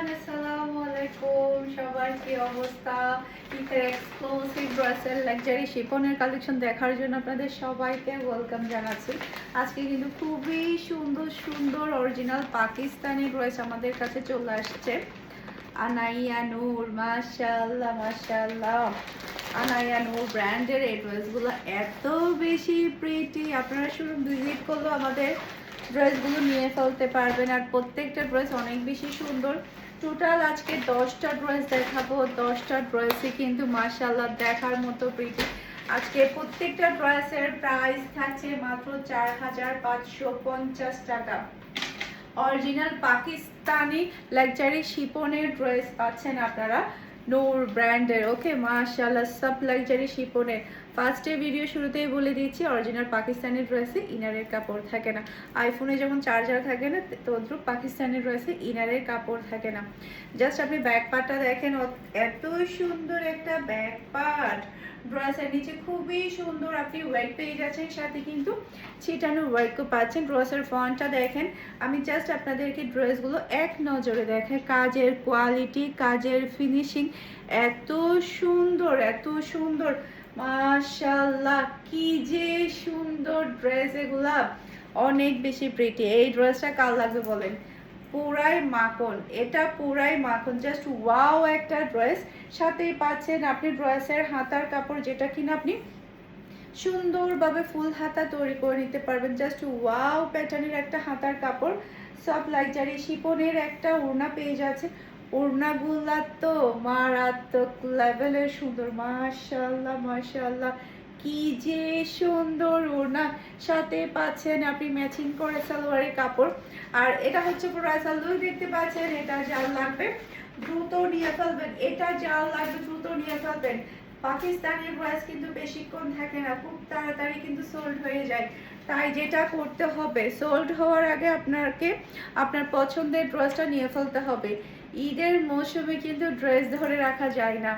Everyone, আসসালামু আলাইকুম। সবার কি অবস্থা? ঈদের এক্সক্লুসিভ ড্রেসের লাক্সারি শিফনের কালেকশন দেখার জন্য আপনাদের সবাইকে ওয়েলকাম জানাচ্ছি। আজকে কিন্তু খুবই সুন্দর সুন্দর অরিজিনাল পাকিস্তানি ড্রেস আমাদের কাছে চলে আসছে। আনাইয়া নূর, মাশাআল্লাহ মাশাআল্লাহ। আনাইয়া নূর ব্র্যান্ডের এই ড্রেসগুলো এত বেশি প্রিটি, আপনারা শুধু ভিজিট করলেও আমাদের ড্রেসগুলো নিয়ে ফেলতে পারবেন। আর প্রত্যেকটা ড্রেস অনেক বেশি সুন্দর। টোটাল আজকে 10টা ড্রেস দেখাবো। 10টা ড্রেসই কিন্তু মাশাআল্লাহ দেখার মতো প্রিটি। আজকে প্রত্যেকটা ড্রেসের প্রাইস থাকছে মাত্র 4550 টাকা। অরিজিনাল পাকিস্তানি লাক্সারি শিপনের ড্রেস পাচ্ছেন আপনারা নূর ব্র্যান্ডের। ওকে, মাশাআল্লাহ সব লাক্সারি শিপনের। ফার্স্টে ভিডিও শুরুতেই বলে দিচ্ছি, অরিজিনাল পাকিস্তানি ড্রেসে ইনারের কাপড় থাকে না। আইফোনে যেমন চার্জার থাকে না, তদ্রুপ পাকিস্তানি ড্রেসে ইনারের কাপড় থাকে না। জাস্ট আপনি ব্যাক পার্টটা দেখেন, এত সুন্দর একটা ব্যাক পার্ট। ড্রেসের নিচে খুবই সুন্দর আপনি ওয়ার্ক পেয়ে যাচ্ছেন, সাথে কিন্তু ছিটানো ওয়ার্কও পাচ্ছেন। ড্রেসের ফন্টটা দেখেন। আমি জাস্ট আপনাদেরকে ড্রেসগুলো এক নজরে দেখাই। কাজের কোয়ালিটি, কাজের ফিনিশিং এত সুন্দর, এত সুন্দর। মাশাআল্লাহ, কি যে সুন্দর ড্রেস এগুলা, অনেক বেশি প্রিটি। এই ড্রেসটা কার লাগবে বলেন? পুরাই মাখন, এটা পুরাই মাখন। জাস্ট ওয়াও একটা ড্রেস। সাথেই পাচ্ছেন আপনি ড্রেসের হাতার কাপড়, যেটা কিনা আপনি সুন্দরভাবে ফুল হাতা তৈরি করে নিতে পারবেন। জাস্ট ওয়াও প্যাটার্নের একটা হাতার কাপড়। সব লাক্সারি শিপনের একটা ওড়না পেয়ে যাচ্ছে। ওড়নাগুলা তো মারাত্মক লেভেলের সুন্দর। মাশাআল্লাহ মাশাআল্লাহ, কি যে সুন্দর ওড়না। সাথে পাচ্ছেন আপনি ম্যাচিং করে সালোয়ারের কাপড়। আর এটা হচ্ছে পুরো সালোয়ার, দেখতে পাচ্ছেন। এটা যার লাগবে দ্রুত নিয়ে ফেলবেন, এটা যার লাগবে দ্রুত নিয়ে ফেলবেন। পাকিস্তানি ড্রেস কিন্তু বেশিক্ষণ থাকে না, খুব তাড়াতাড়ি কিন্তু সোল্ড হয়ে যায়। তাই যেটা করতে হবে, সোল্ড হওয়ার আগে আপনাকে আপনার পছন্দের ড্রেসটা নিয়ে ফেলতে হবে। ঈদের মৌসুমে কিন্তু ড্রেস ধরে রাখা যায় না।